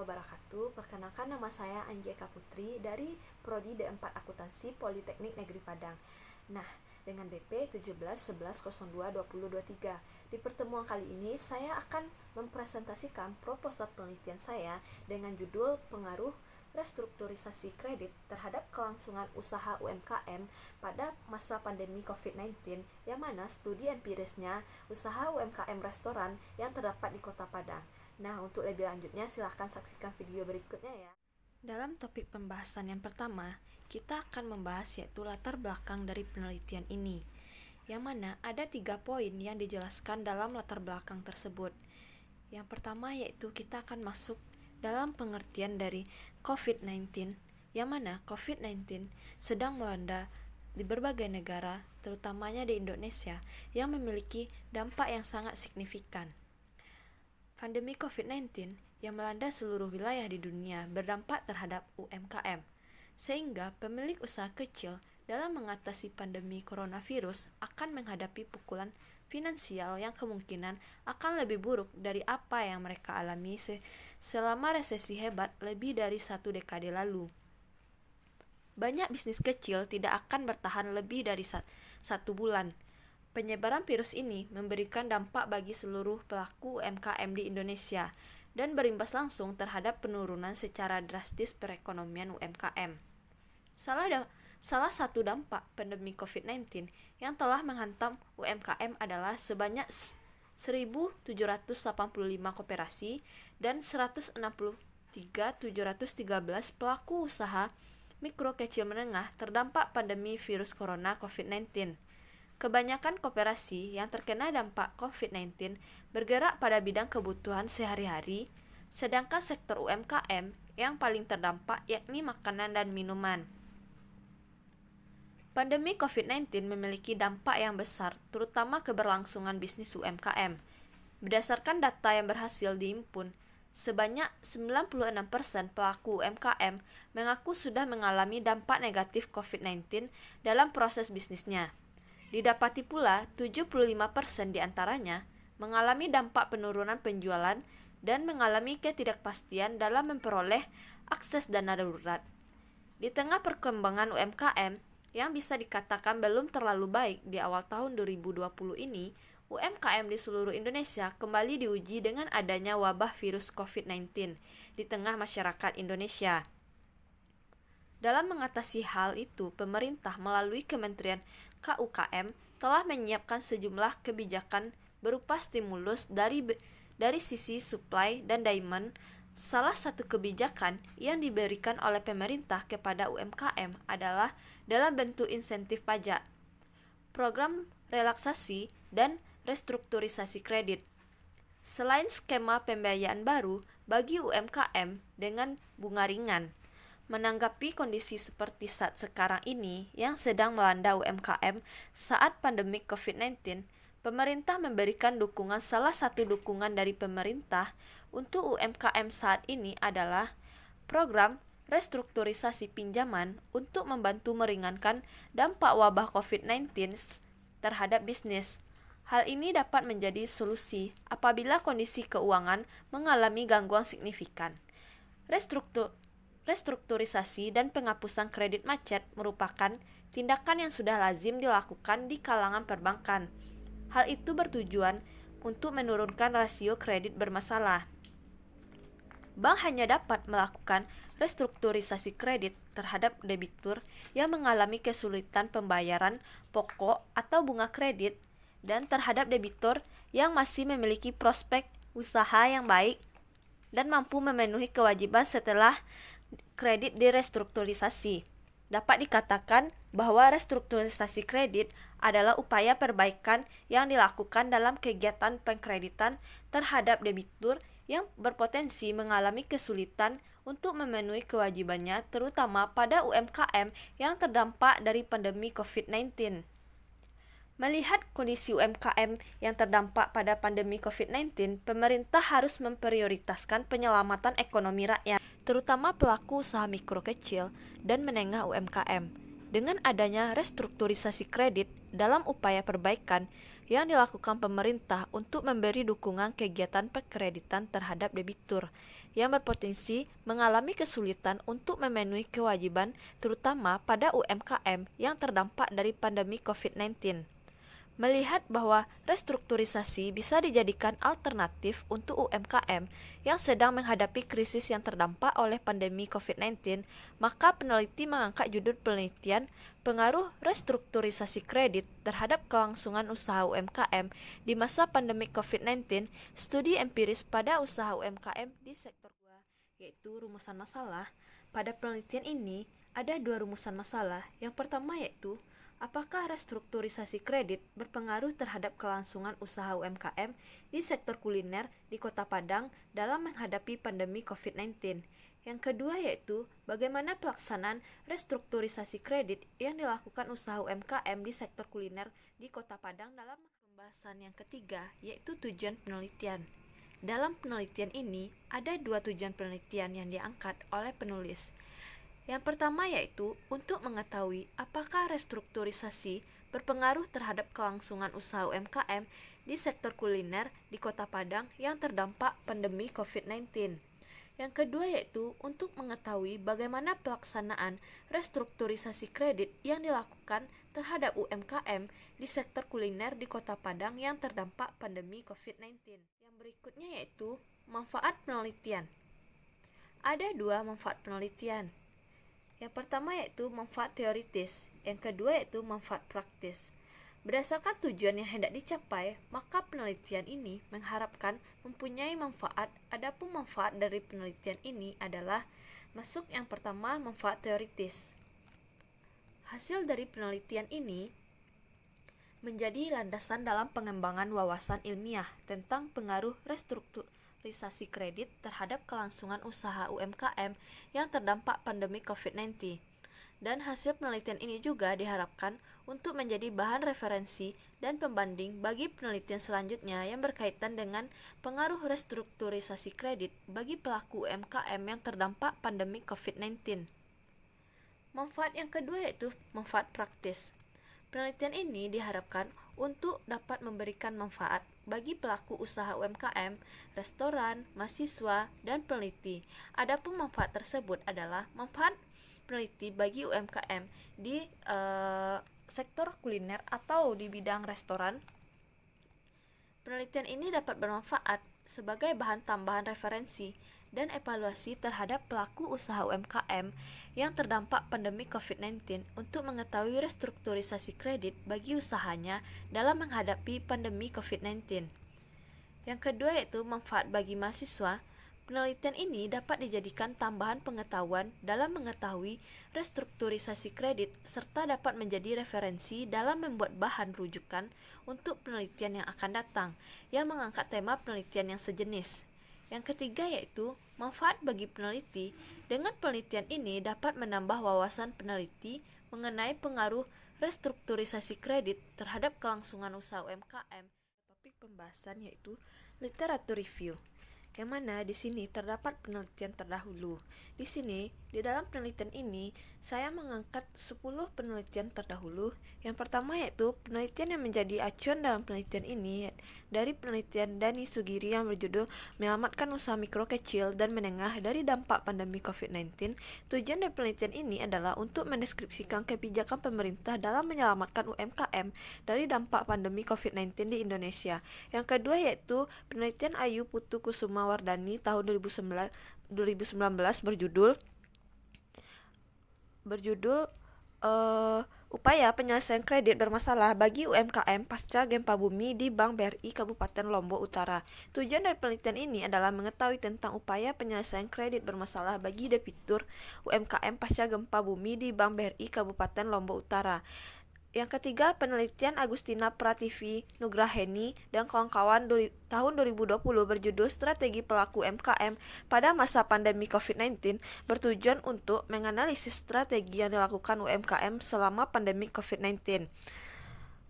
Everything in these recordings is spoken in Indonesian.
wabarakatuh. Perkenalkan, nama saya Anjeka Putri dari Prodi D4 Akuntansi Politeknik Negeri Padang. Nah, dengan BP 1711022023. Di pertemuan kali ini saya akan mempresentasikan proposal penelitian saya dengan judul Pengaruh Restrukturisasi Kredit terhadap kelangsungan usaha UMKM pada masa pandemi COVID-19, yang mana studi empirisnya usaha UMKM restoran yang terdapat di Kota Padang. Nah, untuk lebih lanjutnya silahkan saksikan video berikutnya ya. Dalam topik pembahasan yang pertama, kita akan membahas yaitu latar belakang dari penelitian ini, yang mana ada 3 poin yang dijelaskan dalam latar belakang tersebut. Yang pertama yaitu kita akan masuk dalam pengertian dari COVID-19, yang mana COVID-19 sedang melanda di berbagai negara, terutamanya di Indonesia, yang memiliki dampak yang sangat signifikan. Pandemi COVID-19 yang melanda seluruh wilayah di dunia berdampak terhadap UMKM, sehingga pemilik usaha kecil dalam mengatasi pandemi coronavirus akan menghadapi pukulan finansial yang kemungkinan akan lebih buruk dari apa yang mereka alami selama resesi hebat lebih dari 1 dekade lalu. Banyak bisnis kecil tidak akan bertahan lebih dari 1 bulan. Penyebaran virus ini memberikan dampak bagi seluruh pelaku UMKM di Indonesia dan berimbas langsung terhadap penurunan secara drastis perekonomian UMKM. Salah satu dampak pandemi COVID-19 yang telah menghantam UMKM adalah sebanyak 1.785 koperasi dan 163.713 pelaku usaha mikro kecil menengah terdampak pandemi virus corona COVID-19. Kebanyakan koperasi yang terkena dampak COVID-19 bergerak pada bidang kebutuhan sehari-hari, sedangkan sektor UMKM yang paling terdampak yakni makanan dan minuman. Pandemi COVID-19 memiliki dampak yang besar, terutama keberlangsungan bisnis UMKM. Berdasarkan data yang berhasil dihimpun, sebanyak 96% pelaku UMKM mengaku sudah mengalami dampak negatif COVID-19 dalam proses bisnisnya. Didapati pula 75% diantaranya mengalami dampak penurunan penjualan dan mengalami ketidakpastian dalam memperoleh akses dana darurat. Di tengah perkembangan UMKM yang bisa dikatakan belum terlalu baik di awal tahun 2020 ini, UMKM di seluruh Indonesia kembali diuji dengan adanya wabah virus COVID-19 di tengah masyarakat Indonesia. Dalam mengatasi hal itu, pemerintah melalui Kementerian KUKM telah menyiapkan sejumlah kebijakan berupa stimulus dari sisi supply dan demand. Salah satu kebijakan yang diberikan oleh pemerintah kepada UMKM adalah dalam bentuk insentif pajak, program relaksasi dan restrukturisasi kredit. Selain skema pembiayaan baru bagi UMKM dengan bunga ringan. Menanggapi kondisi seperti saat sekarang ini yang sedang melanda UMKM saat pandemi COVID-19, pemerintah memberikan dukungan. Salah satu dukungan dari pemerintah untuk UMKM saat ini adalah program restrukturisasi pinjaman untuk membantu meringankan dampak wabah COVID-19 terhadap bisnis. Hal ini dapat menjadi solusi apabila kondisi keuangan mengalami gangguan signifikan. Restrukturisasi dan penghapusan kredit macet merupakan tindakan yang sudah lazim dilakukan di kalangan perbankan. Hal itu bertujuan untuk menurunkan rasio kredit bermasalah. Bank hanya dapat melakukan restrukturisasi kredit terhadap debitur yang mengalami kesulitan pembayaran pokok atau bunga kredit dan terhadap debitur yang masih memiliki prospek usaha yang baik dan mampu memenuhi kewajiban setelah kredit direstrukturisasi. Dapat dikatakan bahwa restrukturisasi kredit adalah upaya perbaikan yang dilakukan dalam kegiatan pengkreditan terhadap debitur yang berpotensi mengalami kesulitan untuk memenuhi kewajibannya, terutama pada UMKM yang terdampak dari pandemi COVID-19. Melihat kondisi UMKM yang terdampak pada pandemi COVID-19, pemerintah harus memprioritaskan penyelamatan ekonomi rakyat, terutama pelaku usaha mikro kecil dan menengah UMKM. dengan adanya restrukturisasi kredit dalam upaya perbaikan yang dilakukan pemerintah untuk memberi dukungan kegiatan perkreditan terhadap debitur yang berpotensi mengalami kesulitan untuk memenuhi kewajiban, terutama pada UMKM yang terdampak dari pandemi COVID-19. Melihat bahwa restrukturisasi bisa dijadikan alternatif untuk UMKM yang sedang menghadapi krisis yang terdampak oleh pandemi COVID-19, maka peneliti mengangkat judul penelitian pengaruh restrukturisasi kredit terhadap kelangsungan usaha UMKM di masa pandemi COVID-19, studi empiris pada usaha UMKM di sektor 2, yaitu rumusan masalah. Pada penelitian ini, ada 2 rumusan masalah. Yang pertama yaitu, apakah restrukturisasi kredit berpengaruh terhadap kelangsungan usaha UMKM di sektor kuliner di Kota Padang dalam menghadapi pandemi COVID-19? Yang kedua yaitu, bagaimana pelaksanaan restrukturisasi kredit yang dilakukan usaha UMKM di sektor kuliner di Kota Padang dalam pembahasan yang ketiga, yaitu tujuan penelitian. Dalam penelitian ini, ada 2 tujuan penelitian yang diangkat oleh penulis. Yang pertama yaitu untuk mengetahui apakah restrukturisasi berpengaruh terhadap kelangsungan usaha UMKM di sektor kuliner di Kota Padang yang terdampak pandemi COVID-19. Yang kedua yaitu untuk mengetahui bagaimana pelaksanaan restrukturisasi kredit yang dilakukan terhadap UMKM di sektor kuliner di Kota Padang yang terdampak pandemi COVID-19. Yang berikutnya yaitu manfaat penelitian. Ada 2 manfaat penelitian. Yang pertama yaitu manfaat teoritis, yang kedua yaitu manfaat praktis. Berdasarkan tujuan yang hendak dicapai, maka penelitian ini mengharapkan mempunyai manfaat. Adapun manfaat dari penelitian ini adalah masuk yang pertama, manfaat teoritis. Hasil dari penelitian ini menjadi landasan dalam pengembangan wawasan ilmiah tentang pengaruh restrukturisasi kredit terhadap kelangsungan usaha UMKM yang terdampak pandemi COVID-19. Dan hasil penelitian ini juga diharapkan untuk menjadi bahan referensi dan pembanding bagi penelitian selanjutnya yang berkaitan dengan pengaruh restrukturisasi kredit bagi pelaku UMKM yang terdampak pandemi COVID-19. Manfaat yang kedua yaitu manfaat praktis. Penelitian ini diharapkan untuk dapat memberikan manfaat bagi pelaku usaha UMKM, restoran, mahasiswa, dan peneliti. Adapun manfaat tersebut adalah manfaat peneliti bagi UMKM di sektor kuliner atau di bidang restoran. Penelitian ini dapat bermanfaat sebagai bahan tambahan referensi dan evaluasi terhadap pelaku usaha UMKM yang terdampak pandemi COVID-19 untuk mengetahui restrukturisasi kredit bagi usahanya dalam menghadapi pandemi COVID-19. Yang kedua yaitu manfaat bagi mahasiswa. Penelitian ini dapat dijadikan tambahan pengetahuan dalam mengetahui restrukturisasi kredit serta dapat menjadi referensi dalam membuat bahan rujukan untuk penelitian yang akan datang yang mengangkat tema penelitian yang sejenis. Yang ketiga yaitu manfaat bagi peneliti. Dengan penelitian ini dapat menambah wawasan peneliti mengenai pengaruh restrukturisasi kredit terhadap kelangsungan usaha UMKM. Topik pembahasan yaitu literatur review, yang mana di sini terdapat penelitian terdahulu. Di sini, di dalam penelitian ini, saya mengangkat 10 penelitian terdahulu. Yang pertama yaitu penelitian yang menjadi acuan dalam penelitian ini dari penelitian Dani Sugiri yang berjudul Menyelamatkan Usaha Mikro Kecil dan Menengah dari Dampak Pandemi COVID-19. Tujuan dari penelitian ini adalah untuk mendeskripsikan kebijakan pemerintah dalam menyelamatkan UMKM dari dampak pandemi COVID-19 di Indonesia. Yang kedua yaitu penelitian Ayu Putu Kusuma Wardani tahun 2019 berjudul upaya penyelesaian kredit bermasalah bagi UMKM pasca gempa bumi di Bank BRI Kabupaten Lombok Utara. Tujuan dari penelitian ini adalah mengetahui tentang upaya penyelesaian kredit bermasalah bagi debitur UMKM pasca gempa bumi di Bank BRI Kabupaten Lombok Utara. Yang ketiga, penelitian Agustina Prativi Nugraheni dan kawan-kawan tahun 2020 berjudul Strategi Pelaku UMKM pada Masa Pandemi COVID-19 bertujuan untuk menganalisis strategi yang dilakukan UMKM selama pandemi COVID-19.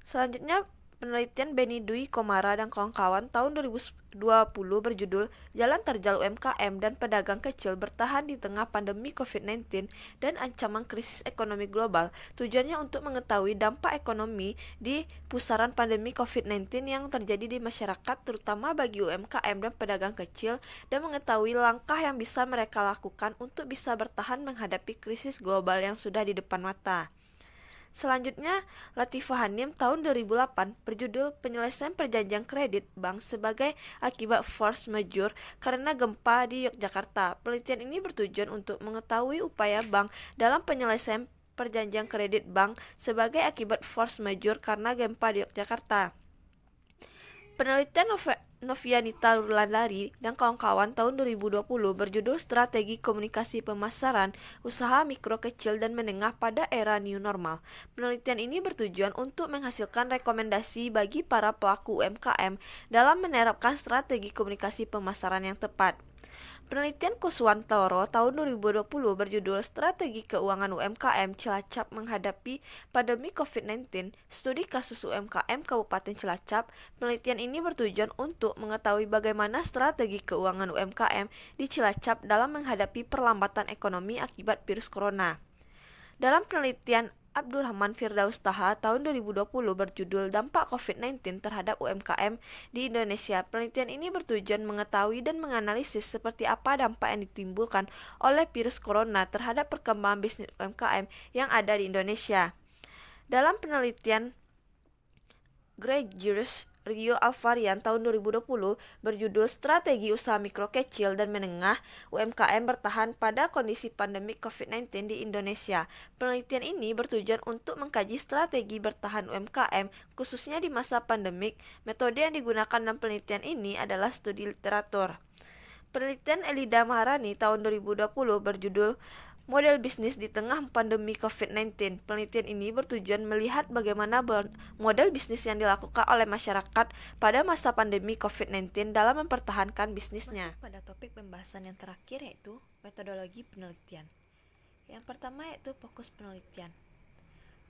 Selanjutnya, Penelitian Beni Dwi Komara dan kawan-kawan tahun 2020 berjudul Jalan Terjal UMKM dan Pedagang Kecil Bertahan di Tengah Pandemi COVID-19 dan Ancaman Krisis Ekonomi Global. Tujuannya untuk mengetahui dampak ekonomi di pusaran pandemi COVID-19 yang terjadi di masyarakat, terutama bagi UMKM dan pedagang kecil, dan mengetahui langkah yang bisa mereka lakukan untuk bisa bertahan menghadapi krisis global yang sudah di depan mata. Selanjutnya, Latifah Hanim tahun 2008 berjudul Penyelesaian Perjanjian Kredit Bank sebagai Akibat Force Majeure karena Gempa di Yogyakarta. Penelitian ini bertujuan untuk mengetahui upaya bank dalam penyelesaian perjanjian kredit bank sebagai akibat force majeure karena gempa di Yogyakarta. Penelitian Novianita Rulandari dan kawan-kawan tahun 2020 berjudul Strategi Komunikasi Pemasaran Usaha Mikro Kecil dan Menengah pada Era New Normal. Penelitian ini bertujuan untuk menghasilkan rekomendasi bagi para pelaku UMKM dalam menerapkan strategi komunikasi pemasaran yang tepat. Penelitian Kuswantoro tahun 2020 berjudul Strategi Keuangan UMKM Cilacap Menghadapi Pandemi COVID-19, Studi Kasus UMKM Kabupaten Cilacap. Penelitian ini bertujuan untuk mengetahui bagaimana strategi keuangan UMKM di Cilacap dalam menghadapi perlambatan ekonomi akibat virus corona. Dalam penelitian Abdurrahman Firdaus Taha tahun 2020 berjudul Dampak COVID-19 terhadap UMKM di Indonesia. Penelitian ini bertujuan mengetahui dan menganalisis seperti apa dampak yang ditimbulkan oleh virus corona terhadap perkembangan bisnis UMKM yang ada di Indonesia. Dalam penelitian Gregorius Rio Alvarian tahun 2020 berjudul Strategi Usaha Mikro Kecil dan Menengah UMKM Bertahan pada Kondisi Pandemi COVID-19 di Indonesia. Penelitian ini bertujuan untuk mengkaji strategi bertahan UMKM khususnya di masa pandemik. Metode yang digunakan dalam penelitian ini adalah studi literatur. Penelitian Elida Maharani tahun 2020 berjudul Model Bisnis di Tengah Pandemi COVID-19. Penelitian ini bertujuan melihat bagaimana model bisnis yang dilakukan oleh masyarakat pada masa pandemi COVID-19 dalam mempertahankan bisnisnya. Masuk pada topik pembahasan yang terakhir yaitu metodologi penelitian. Yang pertama yaitu fokus penelitian.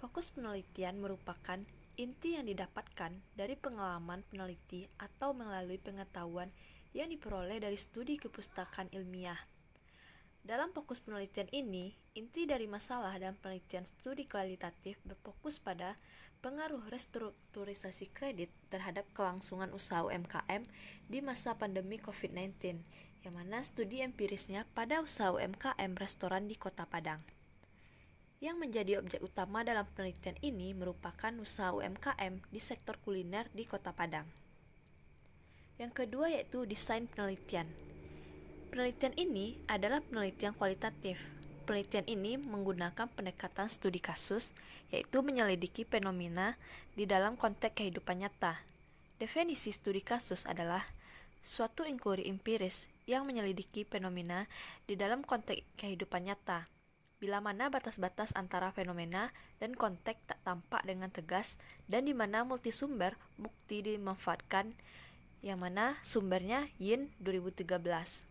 Fokus penelitian merupakan inti yang didapatkan dari pengalaman peneliti atau melalui pengetahuan yang diperoleh dari studi kepustakaan ilmiah. Dalam fokus penelitian ini, inti dari masalah dan penelitian studi kualitatif berfokus pada pengaruh restrukturisasi kredit terhadap kelangsungan usaha UMKM di masa pandemi COVID-19, yang mana studi empirisnya pada usaha UMKM restoran di Kota Padang. Yang menjadi objek utama dalam penelitian ini merupakan usaha UMKM di sektor kuliner di Kota Padang. Yang kedua yaitu desain penelitian. Penelitian ini adalah penelitian kualitatif. Penelitian ini menggunakan pendekatan studi kasus, yaitu menyelidiki fenomena di dalam konteks kehidupan nyata. Definisi studi kasus adalah suatu inquiry empiris yang menyelidiki fenomena di dalam konteks kehidupan nyata, bila mana batas-batas antara fenomena dan konteks tak tampak dengan tegas dan di mana multisumber bukti dimanfaatkan, yang mana sumbernya Yin 2013.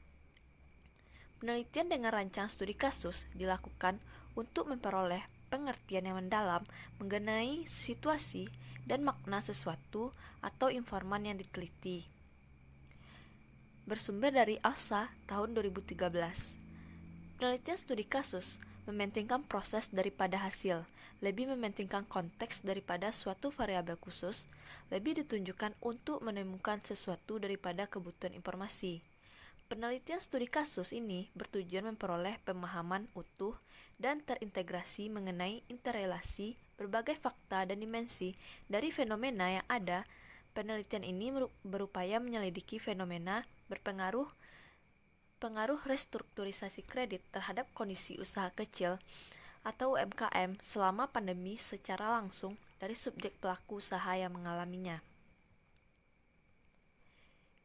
Penelitian dengan rancang studi kasus dilakukan untuk memperoleh pengertian yang mendalam mengenai situasi dan makna sesuatu atau informan yang diteliti. Bersumber dari ALSA tahun 2013. Penelitian studi kasus mementingkan proses daripada hasil, lebih mementingkan konteks daripada suatu variabel khusus, lebih ditunjukkan untuk menemukan sesuatu daripada kebutuhan informasi. Penelitian studi kasus ini bertujuan memperoleh pemahaman utuh dan terintegrasi mengenai interrelasi berbagai fakta dan dimensi dari fenomena yang ada. Penelitian ini berupaya menyelidiki fenomena pengaruh restrukturisasi kredit terhadap kondisi usaha kecil atau UMKM selama pandemi secara langsung dari subjek pelaku usaha yang mengalaminya.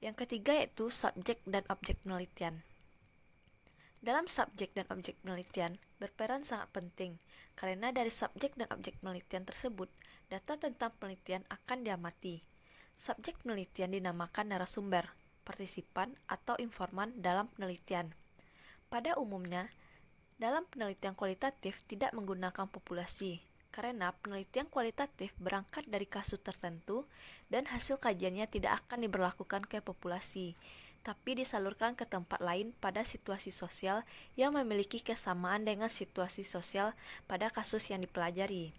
Yang ketiga yaitu subjek dan objek penelitian. Dalam subjek dan objek penelitian berperan sangat penting, karena dari subjek dan objek penelitian tersebut, data tentang penelitian akan diamati. Subjek penelitian dinamakan narasumber, partisipan, atau informan dalam penelitian. Pada umumnya, dalam penelitian kualitatif tidak menggunakan populasi, karena penelitian kualitatif berangkat dari kasus tertentu dan hasil kajiannya tidak akan diberlakukan ke populasi, tapi disalurkan ke tempat lain pada situasi sosial yang memiliki kesamaan dengan situasi sosial pada kasus yang dipelajari.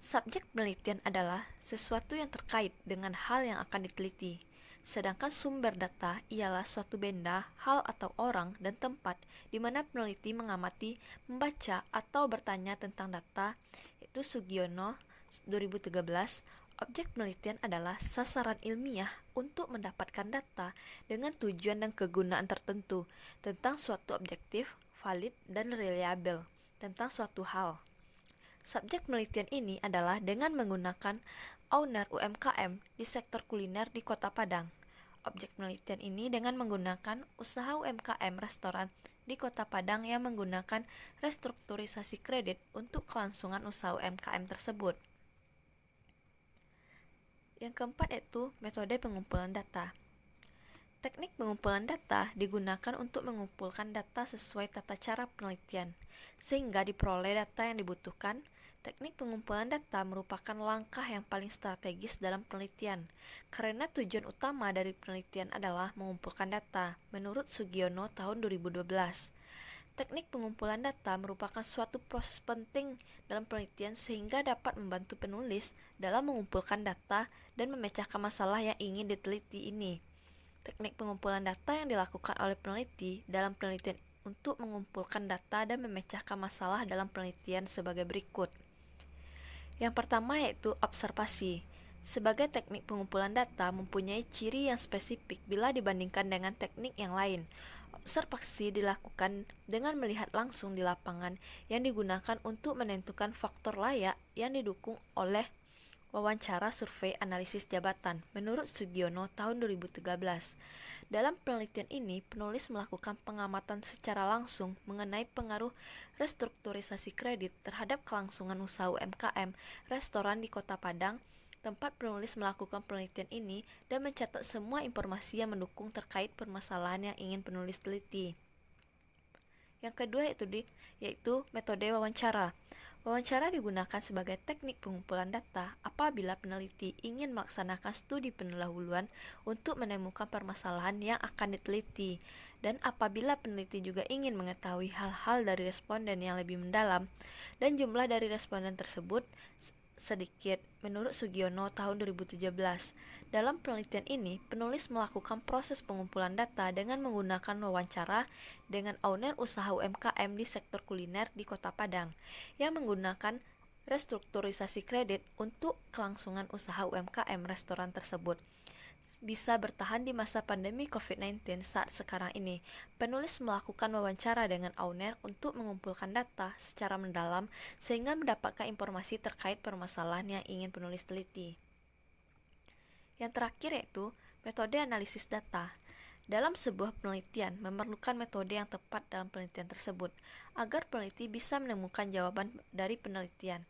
Subjek penelitian adalah sesuatu yang terkait dengan hal yang akan diteliti, sedangkan sumber data ialah suatu benda, hal atau orang dan tempat di mana peneliti mengamati, membaca, atau bertanya tentang data, yaitu Sugiono 2013. Objek penelitian adalah sasaran ilmiah untuk mendapatkan data dengan tujuan dan kegunaan tertentu tentang suatu objektif, valid, dan reliable tentang suatu hal. Subjek penelitian ini adalah dengan menggunakan owner UMKM di sektor kuliner di Kota Padang. Objek penelitian ini dengan menggunakan usaha UMKM restoran di Kota Padang yang menggunakan restrukturisasi kredit untuk kelangsungan usaha UMKM tersebut. Yang keempat yaitu metode pengumpulan data. Teknik pengumpulan data digunakan untuk mengumpulkan data sesuai tata cara penelitian, sehingga diperoleh data yang dibutuhkan. Teknik pengumpulan data merupakan langkah yang paling strategis dalam penelitian, karena tujuan utama dari penelitian adalah mengumpulkan data, menurut Sugiono tahun 2012. Teknik pengumpulan data merupakan suatu proses penting dalam penelitian sehingga dapat membantu penulis dalam mengumpulkan data dan memecahkan masalah yang ingin diteliti ini. Teknik pengumpulan data yang dilakukan oleh peneliti dalam penelitian untuk mengumpulkan data dan memecahkan masalah dalam penelitian sebagai berikut. Yang pertama yaitu observasi. Sebagai teknik pengumpulan data mempunyai ciri yang spesifik bila dibandingkan dengan teknik yang lain. Observasi dilakukan dengan melihat langsung di lapangan yang digunakan untuk menentukan faktor layak yang didukung oleh wawancara survei analisis jabatan menurut Sugiono tahun 2013. Dalam penelitian ini, penulis melakukan pengamatan secara langsung mengenai pengaruh restrukturisasi kredit terhadap kelangsungan usaha UMKM restoran di Kota Padang. Tempat penulis melakukan penelitian ini dan mencatat semua informasi yang mendukung terkait permasalahan yang ingin penulis teliti. Yang kedua yaitu metode wawancara. Wawancara digunakan sebagai teknik pengumpulan data apabila peneliti ingin melaksanakan studi pendahuluan untuk menemukan permasalahan yang akan diteliti, dan apabila peneliti juga ingin mengetahui hal-hal dari responden yang lebih mendalam, dan jumlah dari responden tersebut sedikit, menurut Sugiono tahun 2017. Dalam penelitian ini, penulis melakukan proses pengumpulan data dengan menggunakan wawancara dengan owner usaha UMKM di sektor kuliner di Kota Padang, yang menggunakan restrukturisasi kredit untuk kelangsungan usaha UMKM restoran tersebut bisa bertahan di masa pandemi COVID-19 saat sekarang ini. Penulis melakukan wawancara dengan owner untuk mengumpulkan data secara mendalam sehingga mendapatkan informasi terkait permasalahan yang ingin penulis teliti. Yang terakhir yaitu metode analisis data. Dalam sebuah penelitian memerlukan metode yang tepat dalam penelitian tersebut agar peneliti bisa menemukan jawaban dari penelitian.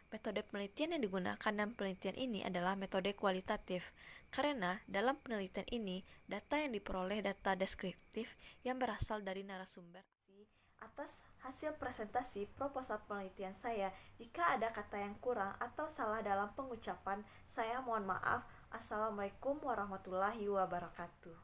Metode penelitian yang digunakan dalam penelitian ini adalah metode kualitatif, karena dalam penelitian ini data yang diperoleh data deskriptif yang berasal dari narasumber. Atas hasil presentasi proposal penelitian saya, jika ada kata yang kurang atau salah dalam pengucapan, saya mohon maaf. Assalamualaikum warahmatullahi wabarakatuh.